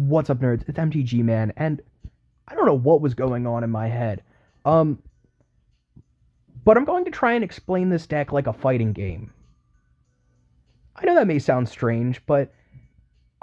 What's up, nerds? It's MTG Man, and I don't know what was going on in my head. Um, but I'm going to try and explain this deck like a fighting game. I know that may sound strange, but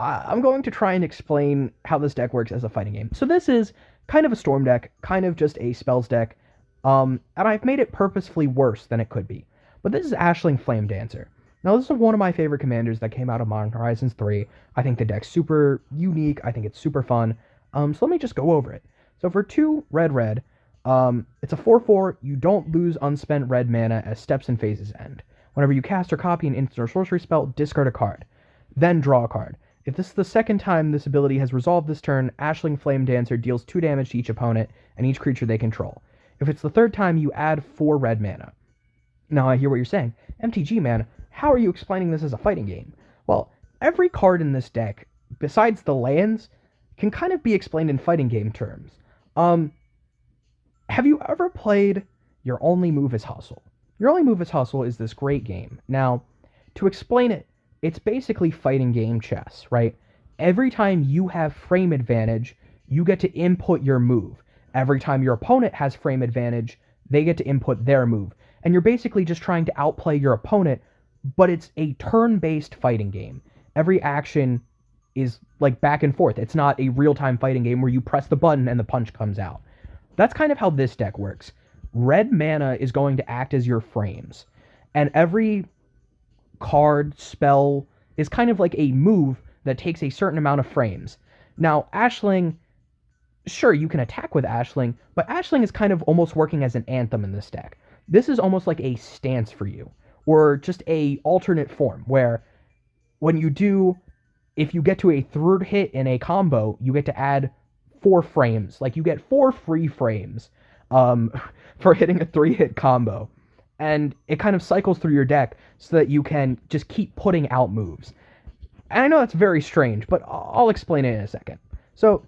I'm going to try and explain how this deck works as a fighting game. So this is kind of a storm deck, kind of just a spells deck, and I've made it purposefully worse than it could be. But this is Ashling Flame Dancer. Now, this is one of my favorite commanders that came out of Modern Horizons 3. I think the deck's super unique. I think it's super fun. So let me just go over it. So for 2 red, it's a 4/4. You don't lose unspent red mana as steps and phases end. Whenever you cast or copy an instant or sorcery spell, discard a card. Then draw a card. If this is the second time this ability has resolved this turn, Ashling Flame Dancer deals 2 damage to each opponent and each creature they control. If it's the third time, you add 4 red mana. Now I hear what you're saying. MTG Man, how are you explaining this as a fighting game? Well, every card in this deck, besides the lands, can kind of be explained in fighting game terms. Have you ever played Your Only Move is Hustle? Your Only Move is Hustle is this great game. Now, to explain it, it's basically fighting game chess, right? Every time you have frame advantage, you get to input your move. Every time your opponent has frame advantage, they get to input their move. And you're basically just trying to outplay your opponent, but it's a turn-based fighting game. Every action is like back and forth. It's not a real-time fighting game where you press the button and the punch comes out. That's kind of how this deck works. Red mana is going to act as your frames, and every card, spell, is kind of like a move that takes a certain amount of frames. Now, Ashling, sure, you can attack with Ashling, but Ashling is kind of almost working as an anthem in this deck. This is almost like a stance for you, or just a alternate form, where when you do, if you get to a third hit in a combo, you get to add 4 frames. Like, you get 4 free frames for hitting a 3-hit combo. And it kind of cycles through your deck so that you can just keep putting out moves. And I know that's very strange, but I'll explain it in a second. So,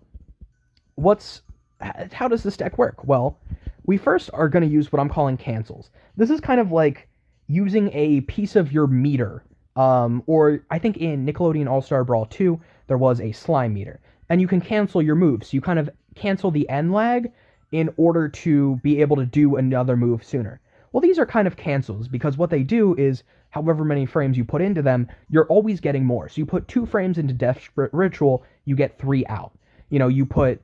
how does this deck work? Well, we first are going to use what I'm calling cancels. This is kind of like using a piece of your meter. Or I think in Nickelodeon All-Star Brawl 2, there was a slime meter. And you can cancel your moves. You kind of cancel the end lag in order to be able to do another move sooner. Well, these are kind of cancels, because what they do is, however many frames you put into them, you're always getting more. So you put 2 frames into Desperate Ritual, you get 3 out. You put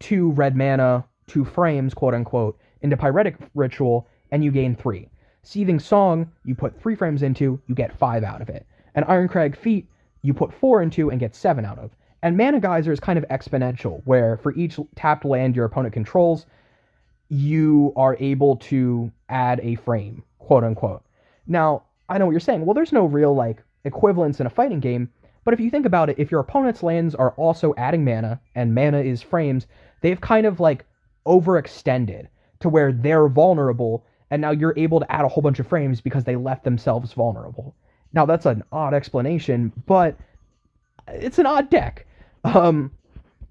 2 red mana, 2 frames, quote-unquote, into Pyretic Ritual, and you gain 3. Seething Song, you put 3 frames into, you get 5 out of it. And Ironcrag Feat, you put 4 into and get 7 out of. And Mana Geyser is kind of exponential, where for each tapped land your opponent controls, you are able to add a frame, quote-unquote. Now, I know what you're saying. Well, there's no real, equivalence in a fighting game, but if you think about it, if your opponent's lands are also adding mana, and mana is frames, they've kind of, overextended to where they're vulnerable, and now you're able to add a whole bunch of frames because they left themselves vulnerable. Now, that's an odd explanation, but it's an odd deck.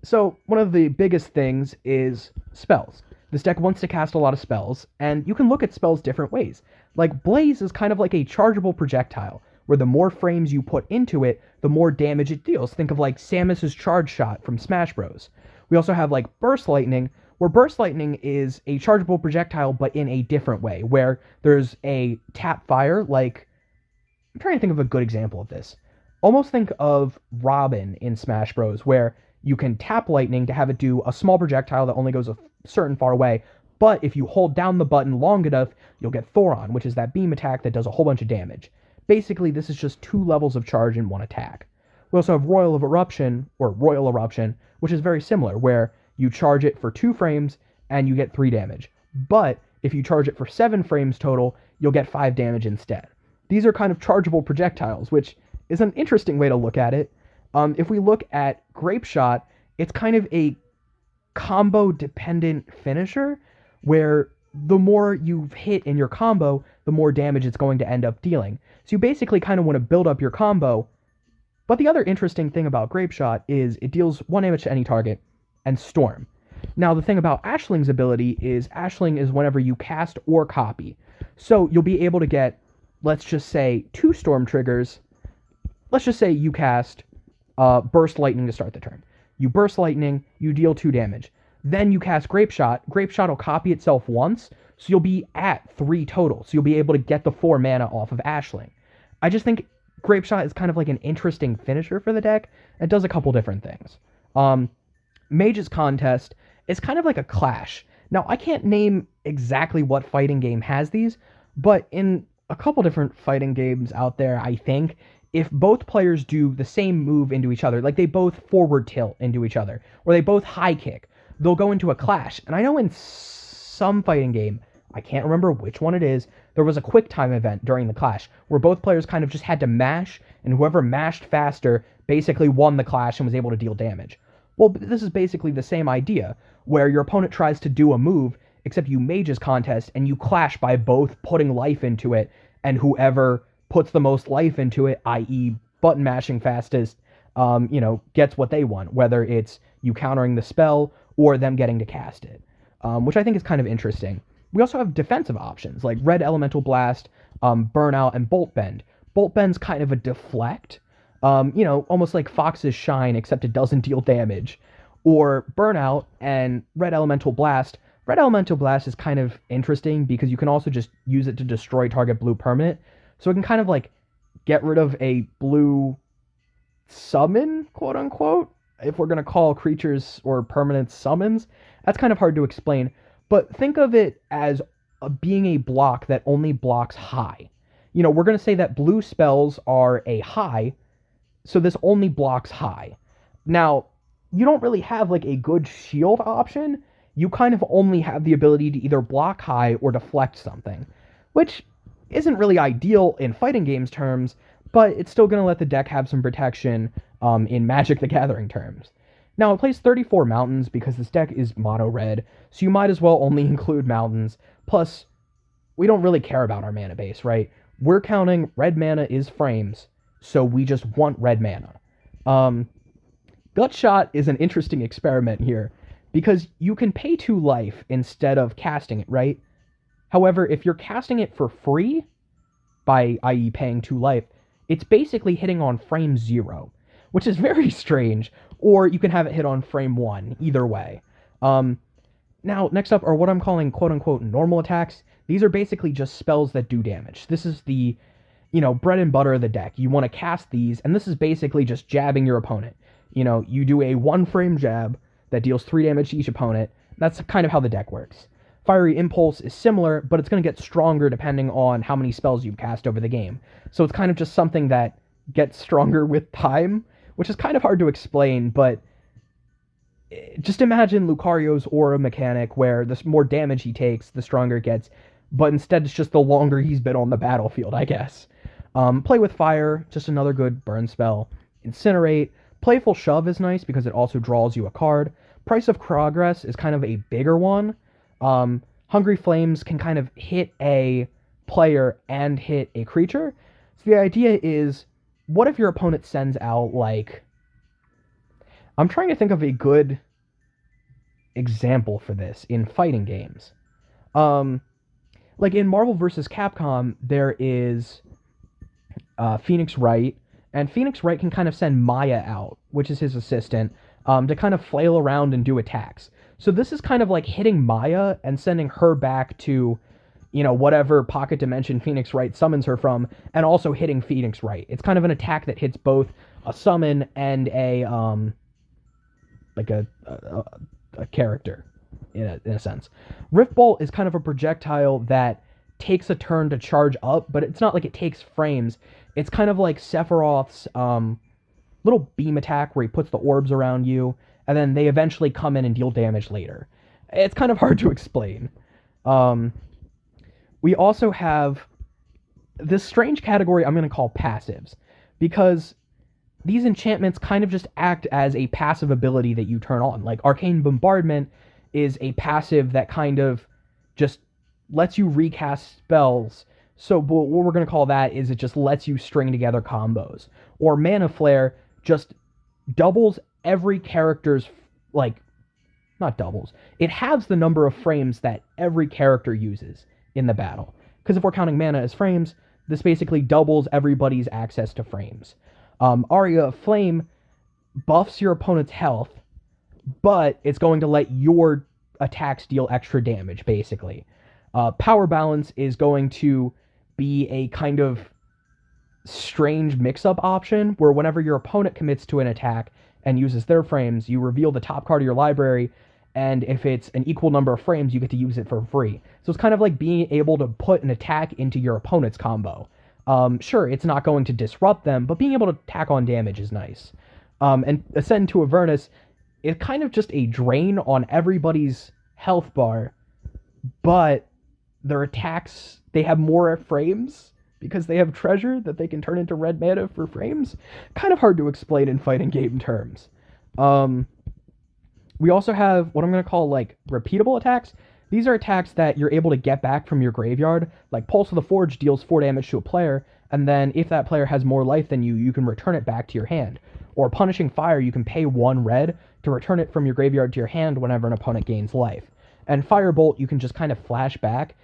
So one of the biggest things is spells. This deck wants to cast a lot of spells, and you can look at spells different ways. Like, Blaze is kind of like a chargeable projectile, where the more frames you put into it, the more damage it deals. Think of Samus's Charge Shot from Smash Bros. We also have Burst Lightning, where Burst Lightning is a chargeable projectile, but in a different way, where there's a tap fire, I'm trying to think of a good example of this. Almost think of Robin in Smash Bros, where you can tap lightning to have it do a small projectile that only goes a certain far away, but if you hold down the button long enough, you'll get Thoron, which is that beam attack that does a whole bunch of damage. Basically, this is just 2 levels of charge in one attack. We also have Roil Eruption, which is very similar, where you charge it for 2 frames and you get 3 damage. But if you charge it for 7 frames total, you'll get 5 damage instead. These are kind of chargeable projectiles, which is an interesting way to look at it. If we look at Grapeshot, it's kind of a combo-dependent finisher, where the more you've hit in your combo, the more damage it's going to end up dealing. So you basically kind of want to build up your combo. But the other interesting thing about Grapeshot is it deals 1 damage to any target, and Storm. Now, the thing about Ashling's ability is Ashling is whenever you cast or copy. So you'll be able to get, let's just say, 2 Storm triggers. Let's just say you cast Burst Lightning to start the turn. You burst lightning, you deal 2 damage. Then you cast Grapeshot. Grapeshot will copy itself once, so you'll be at 3 total. So you'll be able to get the 4 mana off of Ashling. I just think Grapeshot is kind of like an interesting finisher for the deck. It does a couple different things. Mage's Contest is kind of like a clash. Now, I can't name exactly what fighting game has these, but in a couple different fighting games out there, I think, if both players do the same move into each other, like they both forward tilt into each other, or they both high kick, they'll go into a clash. And I know in some fighting game, I can't remember which one it is, there was a quick time event during the clash where both players kind of just had to mash, and whoever mashed faster basically won the clash and was able to deal damage. Well, this is basically the same idea, where your opponent tries to do a move, except you Mage's Contest, and you clash by both putting life into it, and whoever puts the most life into it, i.e. button mashing fastest, gets what they want, whether it's you countering the spell or them getting to cast it, which I think is kind of interesting. We also have defensive options, like Red Elemental Blast, Burnout, and Bolt Bend. Bolt Bend's kind of a deflect, almost like Fox's Shine, except it doesn't deal damage. Or Burnout and Red Elemental Blast. Red Elemental Blast is kind of interesting because you can also just use it to destroy target blue permanent. So it can kind of like get rid of a blue summon, quote unquote, if we're going to call creatures or permanents summons. That's kind of hard to explain. But think of it as being a block that only blocks high. We're going to say that blue spells are a high, so this only blocks high. Now, you don't really have like a good shield option. You kind of only have the ability to either block high or deflect something, which isn't really ideal in fighting games terms, but it's still going to let the deck have some protection in Magic the Gathering terms. Now, it plays 34 mountains because this deck is mono-red, so you might as well only include mountains. Plus, we don't really care about our mana base, right? We're counting red mana is frames, so we just want red mana. Gutshot is an interesting experiment here, because you can pay 2 life instead of casting it, right? However, if you're casting it for free, by i.e. paying 2 life, it's basically hitting on frame 0, which is very strange, or you can have it hit on frame 1, either way. Now, next up are what I'm calling quote-unquote normal attacks. These are basically just spells that do damage. This is the, bread and butter of the deck. You want to cast these, and this is basically just jabbing your opponent. You do a 1-frame jab that deals 3 damage to each opponent. That's kind of how the deck works. Fiery Impulse is similar, but it's going to get stronger depending on how many spells you've cast over the game. So it's kind of just something that gets stronger with time, which is kind of hard to explain, but just imagine Lucario's aura mechanic where the more damage he takes, the stronger it gets, but instead it's just the longer he's been on the battlefield, I guess. Play with Fire, just another good burn spell. Incinerate. Playful Shove is nice because it also draws you a card. Price of Progress is kind of a bigger one. Hungry Flames can kind of hit a player and hit a creature. So the idea is, what if your opponent sends out, like... I'm trying to think of a good example for this in fighting games. Like in Marvel vs. Capcom, there is Phoenix Wright, and Phoenix Wright can kind of send Maya out, which is his assistant, to kind of flail around and do attacks. So this is kind of like hitting Maya and sending her back to, whatever pocket dimension Phoenix Wright summons her from, and also hitting Phoenix Wright. It's kind of an attack that hits both a summon and a character, in a sense. Riftbolt is kind of a projectile that takes a turn to charge up, but it's not like it takes frames. It's kind of like Sephiroth's little beam attack where he puts the orbs around you, and then they eventually come in and deal damage later. It's kind of hard to explain. We also have this strange category I'm going to call passives, because these enchantments kind of just act as a passive ability that you turn on. Like Arcane Bombardment is a passive that kind of just lets you recast spells. So what we're going to call that is it just lets you string together combos. Or Mana Flare just doubles every character's, not doubles. It halves the number of frames that every character uses in the battle. Because if we're counting mana as frames, this basically doubles everybody's access to frames. Aria of Flame buffs your opponent's health but it's going to let your attacks deal extra damage, basically. Powerbalance is going to be a kind of strange mix-up option where whenever your opponent commits to an attack and uses their frames, you reveal the top card of your library, and if it's an equal number of frames, you get to use it for free. So it's kind of like being able to put an attack into your opponent's combo. Sure, it's not going to disrupt them, but being able to tack on damage is nice. And Ascend to Avernus is kind of just a drain on everybody's health bar, but their attacks, they have more frames because they have treasure that they can turn into red mana for frames. Kind of hard to explain in fighting game terms. We also have what I'm going to call like repeatable attacks. These are attacks that you're able to get back from your graveyard. Like Pulse of the Forge deals 4 damage to a player, and then if that player has more life than you, you can return it back to your hand. Or Punishing Fire, you can pay 1 red to return it from your graveyard to your hand whenever an opponent gains life. And Firebolt, you can just kind of flash back.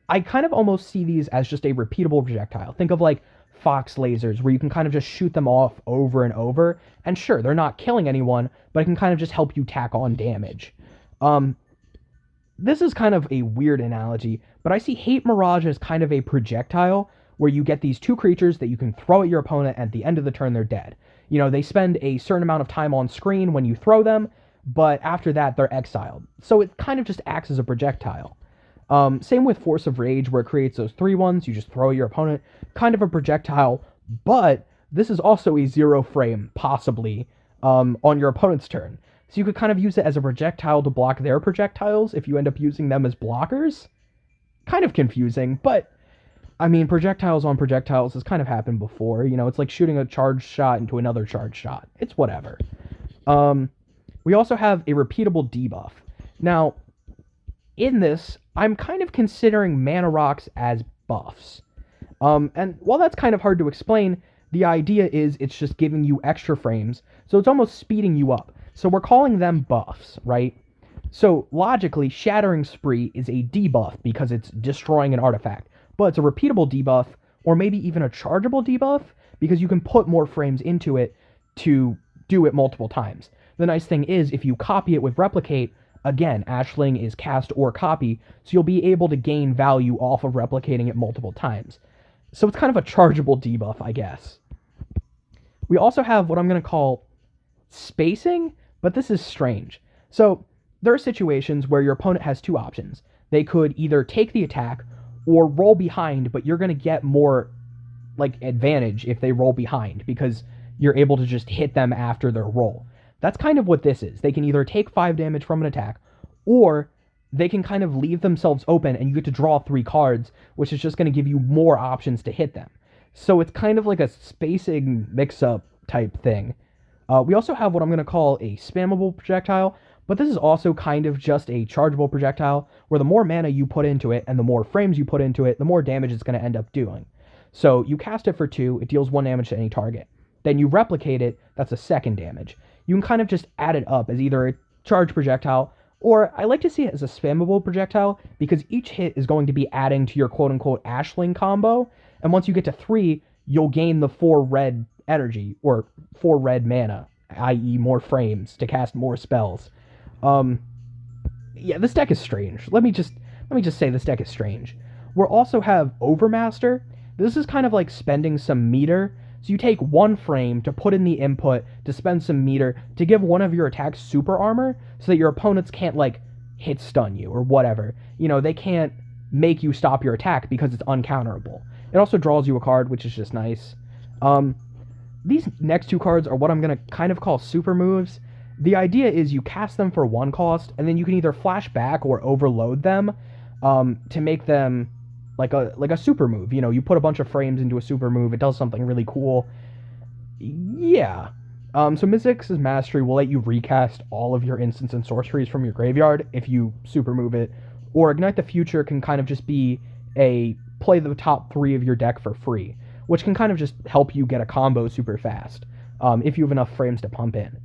I kind of almost see these as just a repeatable projectile. Think of like Fox lasers, where you can kind of just shoot them off over and over. And sure, they're not killing anyone, but it can kind of just help you tack on damage. This is kind of a weird analogy, but I see Hate Mirage as kind of a projectile where you get these 2 creatures that you can throw at your opponent, and at the end of the turn they're dead. You know, they spend a certain amount of time on screen when you throw them, but after that they're exiled. So it kind of just acts as a projectile. Same with Force of Rage, where it creates those 3/1s, you just throw at your opponent, kind of a projectile, but this is also a 0 frame, possibly, on your opponent's turn. So you could kind of use it as a projectile to block their projectiles if you end up using them as blockers. Kind of confusing, but, I mean, projectiles on projectiles has kind of happened before. You know, it's like shooting a charged shot into another charged shot. It's whatever. We also have a repeatable debuff. Now, in this, I'm kind of considering mana rocks as buffs. And while that's kind of hard to explain, the idea is it's just giving you extra frames, so it's almost speeding you up. So we're calling them buffs, right? So logically, Shattering Spree is a debuff because it's destroying an artifact, but it's a repeatable debuff, or maybe even a chargeable debuff, because you can put more frames into it to do it multiple times. The nice thing is, if you copy it with Replicate, again, Ashling is cast or copy, so you'll be able to gain value off of replicating it multiple times. So it's kind of a chargeable debuff, I guess. We also have what I'm going to call spacing, but this is strange. So there are situations where your opponent has 2 options. They could either take the attack or roll behind, but you're going to get more like advantage if they roll behind because you're able to just hit them after their roll. That's kind of what this is. They can either take 5 damage from an attack, or they can kind of leave themselves open and you get to draw 3 cards, which is just going to give you more options to hit them. So it's kind of like a spacing mix-up type thing. We also have what I'm going to call a spammable projectile, but this is also kind of just a chargeable projectile, where the more mana you put into it and the more frames you put into it, the more damage it's going to end up doing. So you cast it for 2, it deals 1 damage to any target. Then you replicate it, that's a 2nd damage. You can kind of just add it up as either a charge projectile, or I like to see it as a spammable projectile, because each hit is going to be adding to your quote-unquote Ashling combo, and once you get to 3, you'll gain the 4 red energy, or 4 red mana, i.e. more frames, to cast more spells. Yeah, this deck is strange. Let me just say this deck is strange. We'll also have Overmaster. This is kind of like spending some meter. So you take 1 frame to put in the input to spend some meter to give one of your attacks super armor so that your opponents can't, like, hit stun you or whatever. You know, they can't make you stop your attack because it's uncounterable. It also draws you a card, which is just nice. These next 2 cards are what I'm going to kind of call super moves. The idea is you cast them for 1 cost, and then you can either flash back or overload them to make them like a super move. You know, you put a bunch of frames into a super move, it does something really cool. Yeah. So Mizzix's Mastery will let you recast all of your instants and sorceries from your graveyard if you super move it, or Ignite the Future can kind of just be a play the top 3 of your deck for free, which can kind of just help you get a combo super fast if you have enough frames to pump in.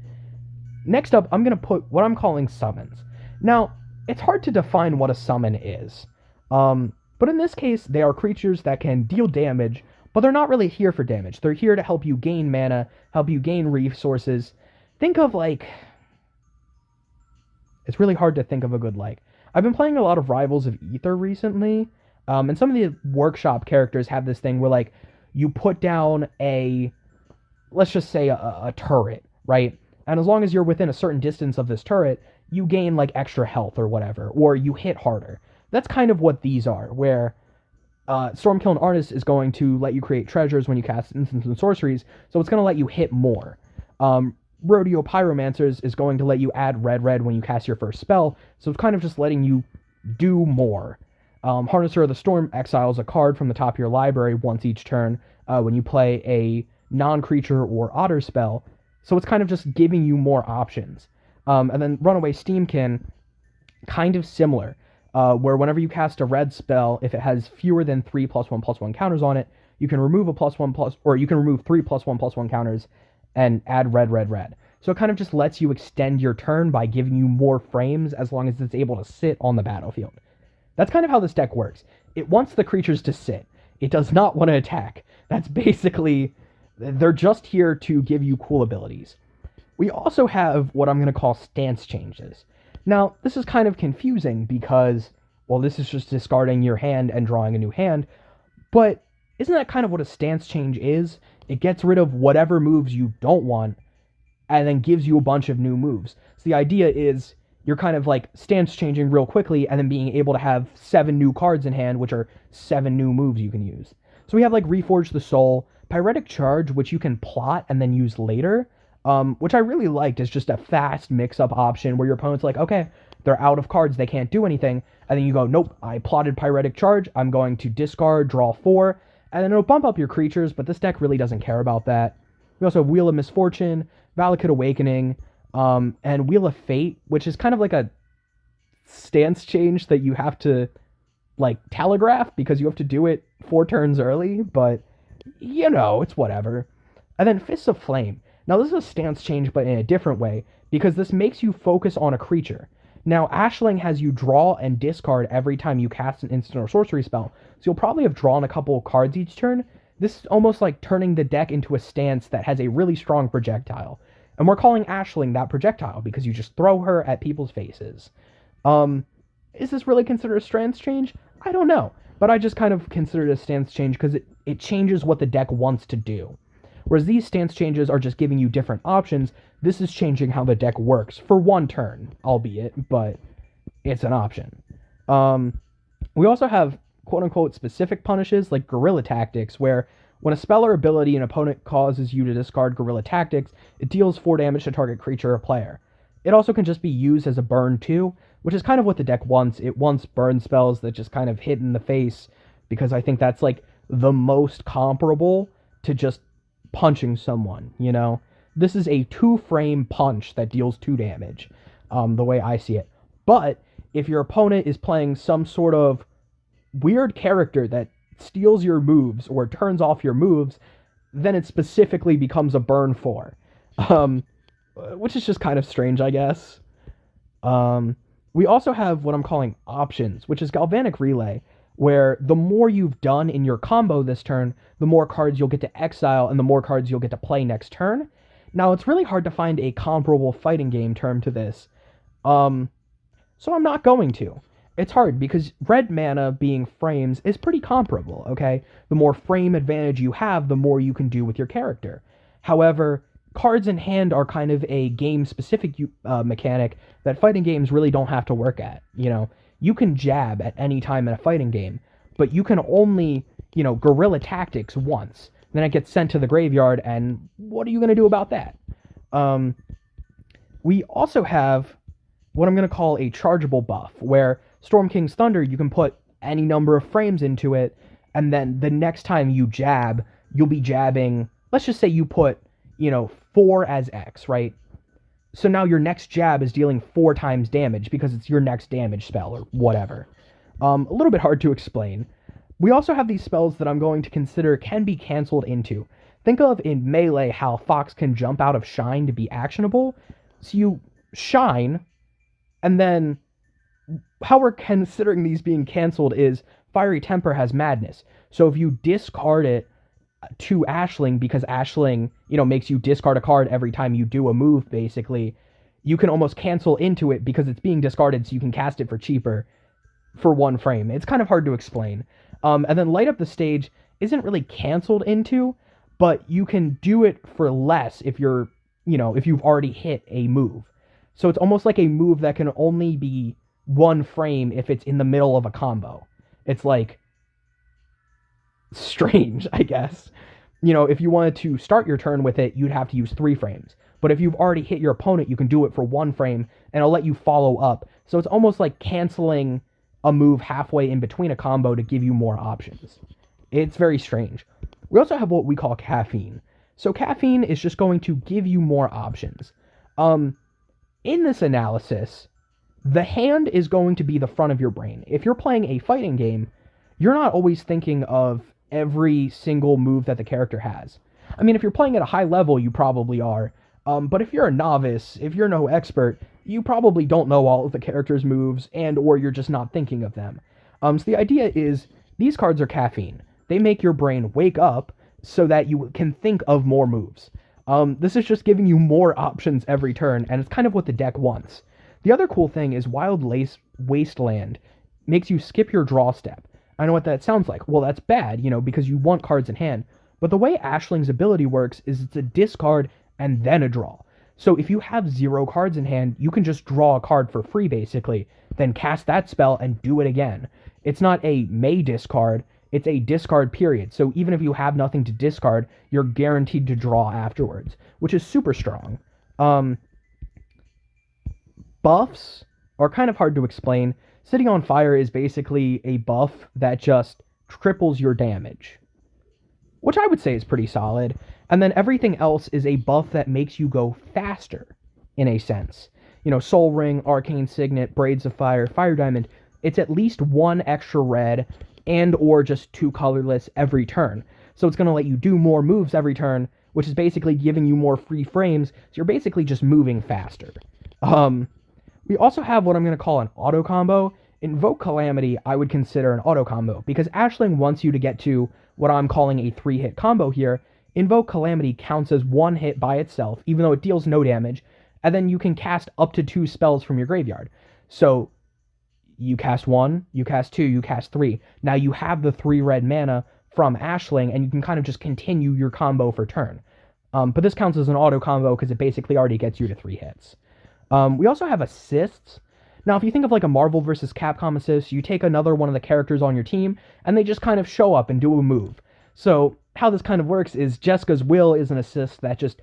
Next up, I'm going to put what I'm calling summons. Now, it's hard to define what a summon is. But in this case, they are creatures that can deal damage, but they're not really here for damage. They're here to help you gain mana, help you gain resources. Think of, like, It's really hard to think of a good like. I've been playing a lot of Rivals of Aether recently, and some of the workshop characters have this thing where like you put down a, let's just say a turret, right? And as long as you're within a certain distance of this turret, you gain like extra health or whatever, or you hit harder. That's kind of what these are, where Stormkiln Artist is going to let you create treasures when you cast instants and sorceries, so it's going to let you hit more. Rodeo Pyromancers is going to let you add red when you cast your first spell, so it's kind of just letting you do more. Harnesser of the Storm exiles a card from the top of your library once each turn when you play a non-creature or otter spell, so it's kind of just giving you more options. And then Runaway Steam-Kin, kind of similar, where whenever you cast a red spell, if it has fewer than 3+1/+1 counters on it, you can remove a +1+, or you can remove 3+1/+1 counters and add red. So it kind of just lets you extend your turn by giving you more frames as long as it's able to sit on the battlefield. That's kind of how this deck works. It wants the creatures to sit. It does not want to attack. That's basically, they're just here to give you cool abilities. We also have what I'm going to call stance changes. Now, this is kind of confusing because, well, this is just discarding your hand and drawing a new hand, but isn't that kind of what a stance change is? It gets rid of whatever moves you don't want and then gives you a bunch of new moves. So the idea is you're kind of like stance changing real quickly and then being able to have 7 new cards in hand, which are 7 new moves you can use. So we have like Reforge the Soul, Pyretic Charge, which you can plot and then use later, which I really liked as just a fast mix-up option where your opponent's like, okay, they're out of cards, they can't do anything, and then you go, nope, I plotted Pyretic Charge, I'm going to discard, draw 4, and then it'll bump up your creatures, but this deck really doesn't care about that. We also have Wheel of Misfortune, Valakut Awakening, and Wheel of Fate, which is kind of like a stance change that you have to, like, telegraph because you have to do it 4 turns early, but, you know, it's whatever. And then Fists of Flame. Now, this is a stance change, but in a different way, because this makes you focus on a creature. Now, Ashling has you draw and discard every time you cast an instant or sorcery spell, so you'll probably have drawn a couple of cards each turn. This is almost like turning the deck into a stance that has a really strong projectile. And we're calling Ashling that projectile because you just throw her at people's faces. Is this really considered a stance change? I don't know, but I just kind of consider it a stance change because it changes what the deck wants to do. Whereas these stance changes are just giving you different options, this is changing how the deck works for 1 turn, albeit, but it's an option. We also have quote-unquote specific punishes like Guerrilla Tactics, where when a spell or ability an opponent causes you to discard Guerrilla Tactics, it deals 4 damage to target creature or player. It also can just be used as a burn too, which is kind of what the deck wants. It wants burn spells that just kind of hit in the face, because I think that's like the most comparable to just punching someone, you know? This is a 2-frame punch that deals 2 damage, the way I see it. But if your opponent is playing some sort of weird character that steals your moves or turns off your moves, then it specifically becomes a burn 4. Which is just kind of strange, I guess. We also have what I'm calling options, which is Galvanic Relay, where the more you've done in your combo this turn, the more cards you'll get to exile and the more cards you'll get to play next turn. Now, it's really hard to find a comparable fighting game term to this, so I'm not going to. It's hard because red mana being frames is pretty comparable, okay? The more frame advantage you have, the more you can do with your character. However, cards in hand are kind of a game-specific mechanic that fighting games really don't have to work at, you know? You can jab at any time in a fighting game, but you can only, you know, Guerrilla Tactics once. Then it gets sent to the graveyard, and what are you going to do about that? We also have what I'm going to call a chargeable buff, where Storm King's Thunder, you can put any number of frames into it, and then the next time you jab, you'll be jabbing, let's just say you put, you know, 4 as X, right? So now your next jab is dealing 4 times damage because it's your next damage spell or whatever. A little bit hard to explain. We also have these spells that I'm going to consider can be canceled into. Think of in Melee how Fox can jump out of Shine to be actionable. So you Shine, and then how we're considering these being canceled is Fiery Temper has Madness. So if you discard it to Ashling, because Ashling, you know, makes you discard a card every time you do a move, basically, you can almost cancel into it because it's being discarded, so you can cast it for cheaper for 1 frame. It's kind of hard to explain. And then Light Up the Stage isn't really canceled into, but you can do it for less if you're, if you've already hit a move. So it's almost like a move that can only be 1 frame if it's in the middle of a combo. It's like strange, I guess. If you wanted to start your turn with it, you'd have to use 3 frames. But if you've already hit your opponent, you can do it for 1 frame, and it'll let you follow up. So it's almost like canceling a move halfway in between a combo to give you more options. It's very strange. We also have what we call caffeine. So caffeine is just going to give you more options. In this analysis, the hand is going to be the front of your brain. If you're playing a fighting game, you're not always thinking of every single move that the character has. I mean, if you're playing at a high level, you probably are. But if you're a novice, if you're no expert, you probably don't know all of the character's moves, and or you're just not thinking of them. So the idea is, these cards are caffeine. They make your brain wake up so that you can think of more moves. This is just giving you more options every turn, and it's kind of what the deck wants. The other cool thing is Wild Wasteland makes you skip your draw step. I know what that sounds like. Well, that's bad, because you want cards in hand. But the way Ashling's ability works is it's a discard and then a draw. So if you have 0 cards in hand, you can just draw a card for free, basically, then cast that spell and do it again. It's not a may discard, it's a discard period. So even if you have nothing to discard, you're guaranteed to draw afterwards, which is super strong. Buffs are kind of hard to explain. Sitting on Fire is basically a buff that just triples your damage, which I would say is pretty solid. And then everything else is a buff that makes you go faster, in a sense. Soul Ring, Arcane Signet, Braids of Fire, Fire Diamond, it's at least 1 extra red and or just 2 colorless every turn. So it's going to let you do more moves every turn, which is basically giving you more free frames, so you're basically just moving faster. We also have what I'm going to call an auto combo. Invoke Calamity I would consider an auto combo, because Ashling wants you to get to what I'm calling a 3-hit combo here. Invoke Calamity counts as 1 hit by itself, even though it deals no damage, and then you can cast up to 2 spells from your graveyard. So you cast 1, you cast 2, you cast 3. Now you have the 3 red mana from Ashling, and you can kind of just continue your combo for turn. But this counts as an auto combo because it basically already gets you to 3 hits. We also have assists. Now, if you think of like a Marvel vs. Capcom assist, you take another one of the characters on your team, and they just kind of show up and do a move. So how this kind of works is Jeska's Will is an assist that just,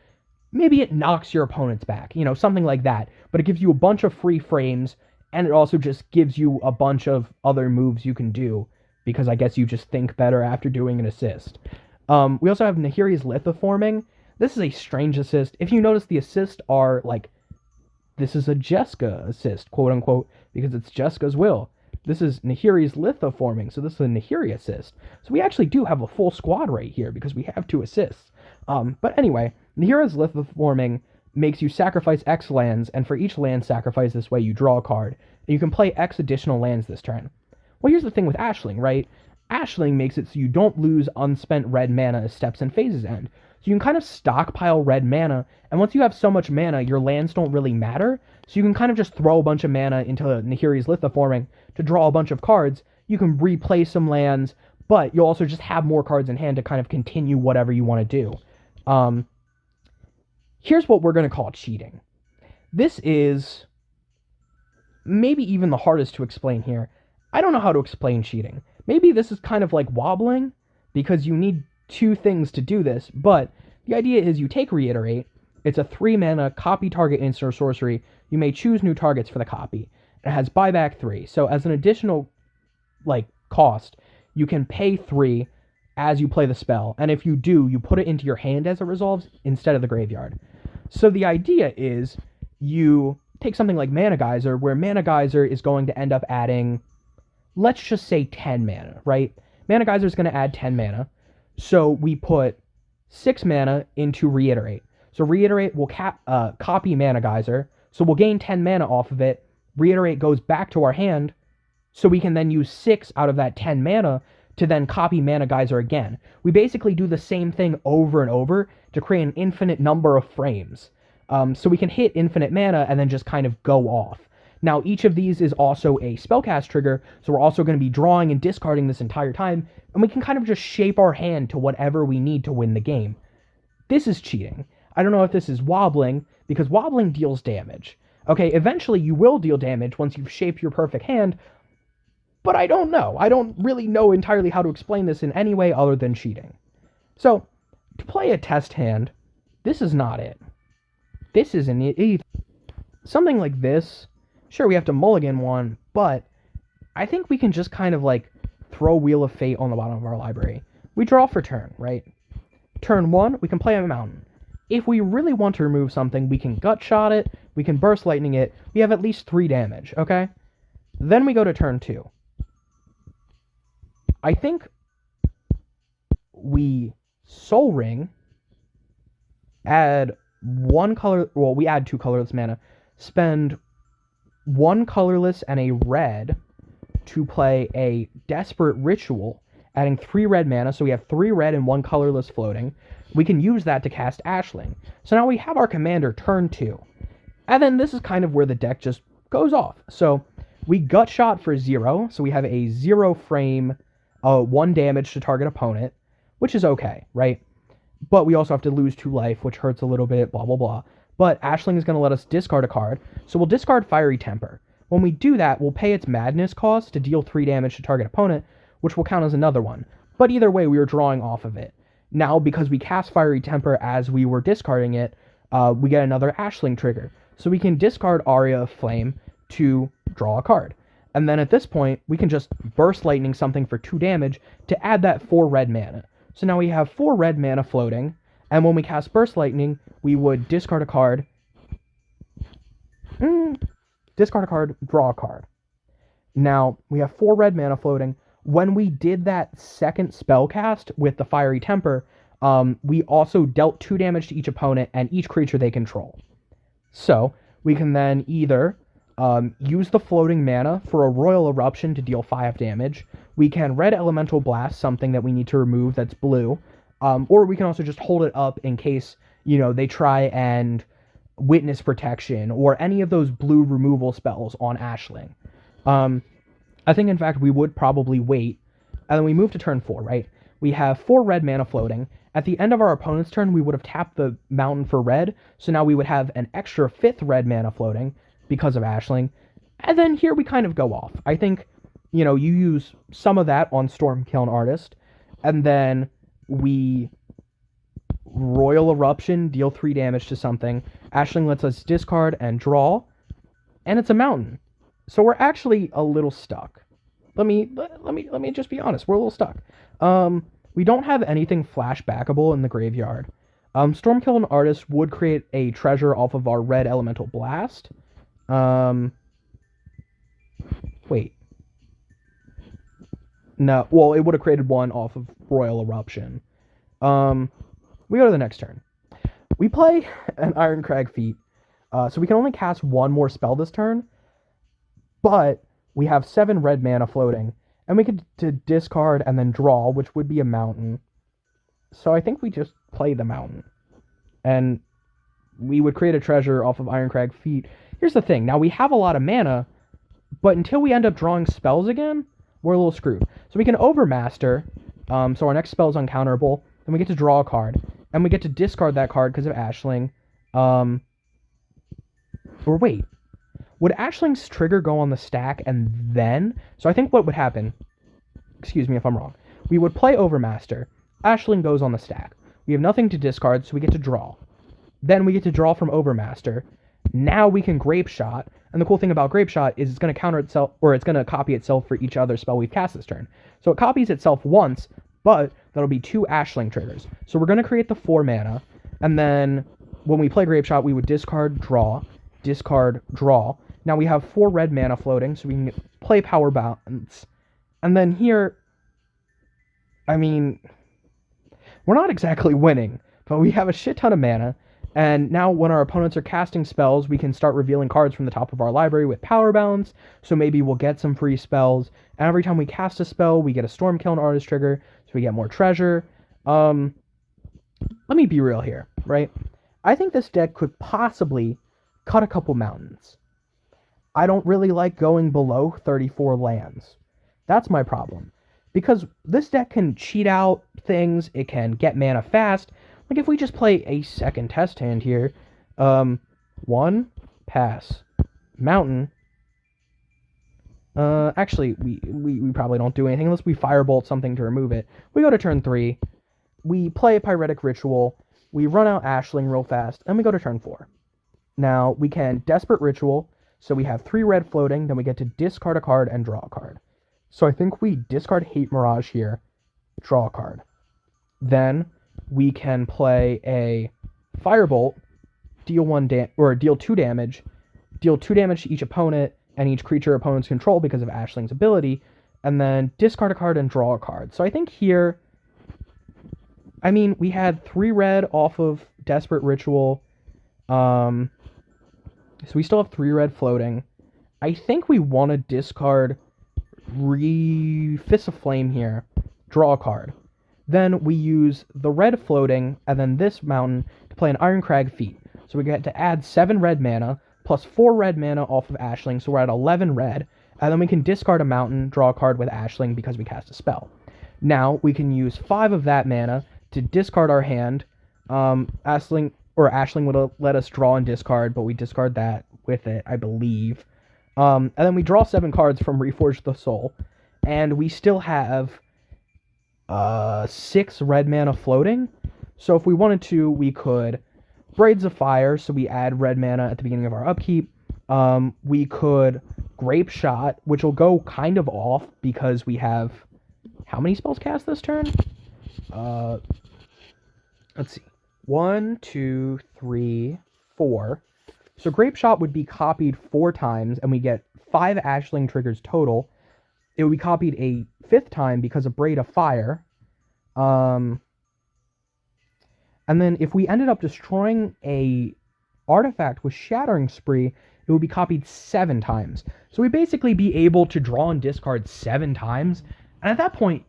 maybe it knocks your opponents back, something like that. But it gives you a bunch of free frames, and it also just gives you a bunch of other moves you can do, because I guess you just think better after doing an assist. We also have Nahiri's Lithoforming. This is a strange assist. If you notice, the assists are like, this is a Jeska assist, quote unquote, because it's Jeska's Will. This is Nahiri's Lithoforming, so this is a Nahiri assist. So we actually do have a full squad right here, because we have 2 assists. But anyway, Nahiri's Lithoforming makes you sacrifice X lands, and for each land sacrifice this way, you draw a card, and you can play X additional lands this turn. Well, here's the thing with Ashling, right? Ashling makes it so you don't lose unspent red mana as steps and phases end. So you can kind of stockpile red mana, and once you have so much mana, your lands don't really matter, so you can kind of just throw a bunch of mana into Nahiri's Lithoforming to draw a bunch of cards. You can replay some lands, but you'll also just have more cards in hand to kind of continue whatever you want to do. Here's what we're going to call cheating. This is maybe even the hardest to explain here. I don't know how to explain cheating. Maybe this is kind of like wobbling, because you need 2 things to do this, but the idea is you take Reiterate. It's a 3 mana, copy target instant or sorcery. You may choose new targets for the copy. It has buyback 3, so as an additional cost, you can pay 3 as you play the spell, and if you do, you put it into your hand as it resolves instead of the graveyard. So the idea is you take something like Mana Geyser, where Mana Geyser is going to end up adding, let's just say 10 mana, right? Mana Geyser is going to add 10 mana, so we put 6 mana into Reiterate. So Reiterate will copy Mana Geyser, so we'll gain 10 mana off of it. Reiterate goes back to our hand, so we can then use 6 out of that 10 mana to then copy Mana Geyser again. We basically do the same thing over and over to create an infinite number of frames. So we can hit infinite mana and then just kind of go off. Now, each of these is also a spellcast trigger, so we're also going to be drawing and discarding this entire time, and we can kind of just shape our hand to whatever we need to win the game. This is cheating. I don't know if this is wobbling, because wobbling deals damage. Okay, eventually you will deal damage once you've shaped your perfect hand, but I don't know. I don't really know entirely how to explain this in any way other than cheating. So, to play a test hand, this is not it. This isn't it either. Something like this, sure, we have to mulligan one, but I think we can just kind of like throw Wheel of Fate on the bottom of our library. We draw for turn, right? Turn 1, we can play a mountain. If we really want to remove something, we can gut shot it, we can burst lightning it, we have at least 3 damage, okay? Then we go to turn 2. I think we Soul Ring, add 1 color, well, we add 2 colorless mana, spend 1 colorless and a red to play a Desperate Ritual, adding 3 red mana, so we have 3 red and 1 colorless floating. We can use that to cast Ashling. So now we have our commander turn 2. And then this is kind of where the deck just goes off. So we gut shot for 0, so we have a 0 frame, 1 damage to target opponent, which is okay, right? But we also have to lose 2 life, which hurts a little bit, blah, blah, blah. But Ashling is going to let us discard a card, so we'll discard Fiery Temper. When we do that, we'll pay its Madness cost to deal 3 damage to target opponent, which will count as another one. But either way, we are drawing off of it. Now, because we cast Fiery Temper as we were discarding it, we get another Ashling trigger. So we can discard Aria of Flame to draw a card. And then at this point, we can just Burst Lightning something for 2 damage to add that 4 red mana. So now we have 4 red mana floating, and when we cast Burst Lightning, we would discard a card, draw a card. Now, we have 4 red mana floating. When we did that second spell cast with the Fiery Temper, we also dealt 2 damage to each opponent and each creature they control. So, we can then either use the floating mana for a Roil Eruption to deal 5 damage. We can Red Elemental Blast something that we need to remove that's blue. Or we can also just hold it up in case, they try and Witness Protection or any of those blue removal spells on Ashling. I think, in fact, we would probably wait. And then we move to turn 4, right? We have 4 red mana floating. At the end of our opponent's turn, we would have tapped the mountain for red. So now we would have an extra 5th red mana floating because of Ashling. And then here we kind of go off. I think, you use some of that on Stormkiln Artist. And then we Roil Eruption, deal 3 damage to something. Ashling lets us discard and draw. And it's a mountain. So we're actually a little stuck. Let me just be honest. We're a little stuck. We don't have anything flashbackable in the graveyard. Stormkiln Artist would create a treasure off of our red elemental blast. Wait. No, well, it would have created one off of Roil Eruption. We go to the next turn. We play an Ironcrag Feat, so we can only cast 1 more spell this turn, but we have 7 red mana floating, and we get to discard and then draw, which would be a mountain. So I think we just play the mountain, and we would create a treasure off of Ironcrag Feat. Here's the thing, now we have a lot of mana, but until we end up drawing spells again, we're a little screwed. So we can Overmaster, so our next spell is uncounterable, then we get to draw a card, and we get to discard that card because of Ashling. Or wait, would Ashling's trigger go on the stack and then? So I think what would happen, excuse me if I'm wrong, we would play Overmaster, Ashling goes on the stack. We have nothing to discard, so we get to draw. Then we get to draw from Overmaster. Now we can Grapeshot, and the cool thing about Grapeshot is it's going to counter itself, or it's going to copy itself for each other spell we've cast this turn. So it copies itself once, but that'll be 2 Ashling triggers. So we're going to create the 4 mana, and then when we play Grapeshot, we would discard, draw, Now we have 4 red mana floating, so we can play Powerbalance. And then here, we're not exactly winning, but we have a shit ton of mana. And now when our opponents are casting spells, we can start revealing cards from the top of our library with Powerbalance, so maybe we'll get some free spells. And every time we cast a spell, we get a Stormkiln Artist trigger, so we get more treasure. Let me be real here, right? I think this deck could possibly cut a couple mountains. I don't really like going below 34 lands. That's my problem. Because this deck can cheat out things, it can get mana fast. Like if we just play a second test hand here, one, pass, mountain. Actually, we probably don't do anything unless we Firebolt something to remove it. We go to turn 3, we play a Pyretic Ritual, we run out Ashling real fast, and we go to turn 4. Now, we can Desperate Ritual, so we have 3 red floating, then we get to discard a card and draw a card. So I think we discard Hate Mirage here, draw a card. Then we can play a Firebolt, deal 2 damage, deal 2 damage to each opponent and each creature opponents control because of Ashling's ability, and then discard a card and draw a card. So I think here, I mean, we had 3 red off of Desperate Ritual, so we still have 3 red floating. I think we want to discard Fist of Flame here, draw a card. Then we use the red floating and then this mountain to play an Ironcrag Feat. So we get to add 7 red mana plus 4 red mana off of Ashling, so we're at 11 red. And then we can discard a mountain, draw a card with Ashling because we cast a spell. Now we can use 5 of that mana to discard our hand. Ashling would let us draw and discard, but we discard that with it, I believe. And then we draw 7 cards from Reforge the Soul, and we still have 6 red mana floating. So if we wanted to, we could Braids of Fire, so we add red mana at the beginning of our upkeep. We could Grapeshot, which will go kind of off because we have how many spells cast this turn? Let's see. 1, 2, 3, 4. So Grapeshot would be copied 4 times, and we get 5 Ashling triggers total. It would be copied a 5th time because of Braid of Fire. And then if we ended up destroying a artifact with Shattering Spree, it would be copied 7 times. So we'd basically be able to draw and discard 7 times. And at that point,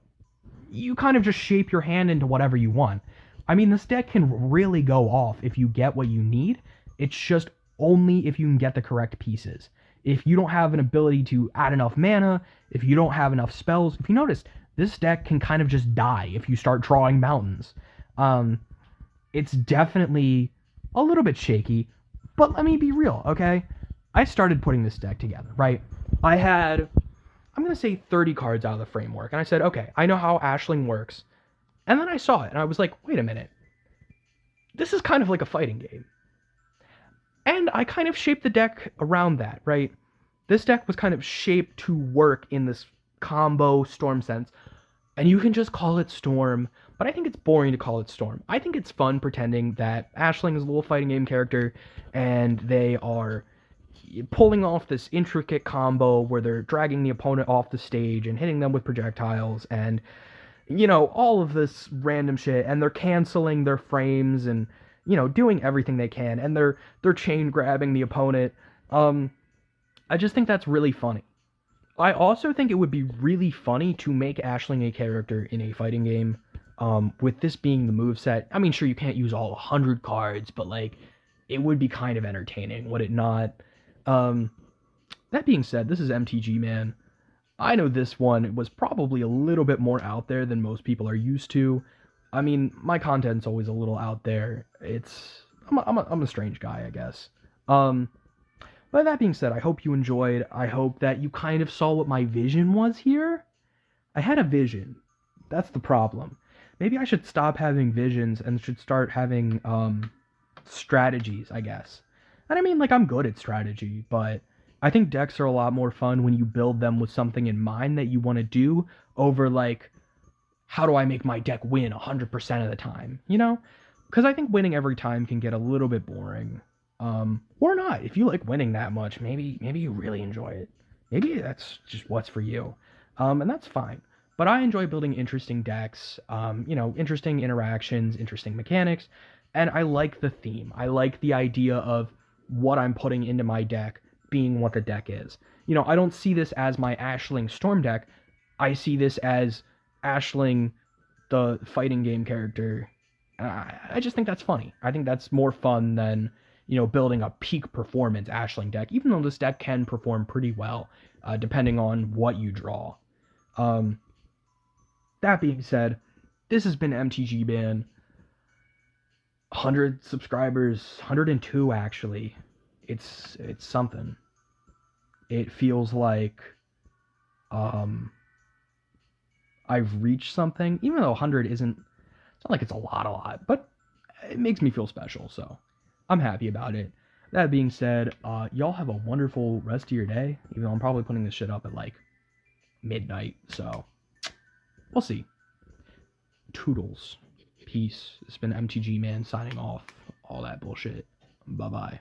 you kind of just shape your hand into whatever you want. I mean, this deck can really go off if you get what you need. It's just only if you can get the correct pieces. If you don't have an ability to add enough mana, if you don't have enough spells, if you notice, this deck can kind of just die if you start drawing mountains. It's definitely a little bit shaky, but let me be real, okay? I started putting this deck together, right? I had, I'm going to say 30 cards out of the framework, and I said, okay, I know how Ashling works. And then I saw it, and I was like, wait a minute. This is kind of like a fighting game. And I kind of shaped the deck around that, right? This deck was kind of shaped to work in this combo Storm sense. And you can just call it Storm, but I think it's boring to call it Storm. I think it's fun pretending that Ashling is a little fighting game character, and they are pulling off this intricate combo where they're dragging the opponent off the stage and hitting them with projectiles and, you know, all of this random shit, and they're canceling their frames and, you know, doing everything they can, and they're chain grabbing the opponent. I just think that's really funny. I also think it would be really funny to make Ashling a character in a fighting game, with this being the moveset. I mean, sure, you can't use all 100 cards, but, like, it would be kind of entertaining, would it not? That being said, this is MTG, man. I know this one was probably a little bit more out there than most people are used to. I mean, my content's always a little out there. I'm a strange guy, I guess. But that being said, I hope you enjoyed. I hope that you kind of saw what my vision was here. I had a vision. That's the problem. Maybe I should stop having visions and should start having strategies, I guess. And I mean, like, I'm good at strategy, but I think decks are a lot more fun when you build them with something in mind that you want to do over, like, how do I make my deck win 100% of the time, you know? Because I think winning every time can get a little bit boring. Or not. If you like winning that much, maybe you really enjoy it. Maybe that's just what's for you. And that's fine. But I enjoy building interesting decks, you know, interesting interactions, interesting mechanics, and I like the theme. I like the idea of what I'm putting into my deck being what the deck is. You know, I don't see this as my Ashling Storm deck. I see this as Ashling, the fighting game character, I just think that's funny. I think that's more fun than, building a peak performance Ashling deck, even though this deck can perform pretty well, depending on what you draw. That being said, this has been MTG Man. 100 subscribers, 102 actually. It's something. It feels like I've reached something, even though 100 isn't, it's not like it's a lot, but it makes me feel special, so I'm happy about it. That being said, y'all have a wonderful rest of your day, even though I'm probably putting this shit up at like midnight, so we'll see. Toodles. Peace. It's been MTG Man signing off. All that bullshit. Bye-bye.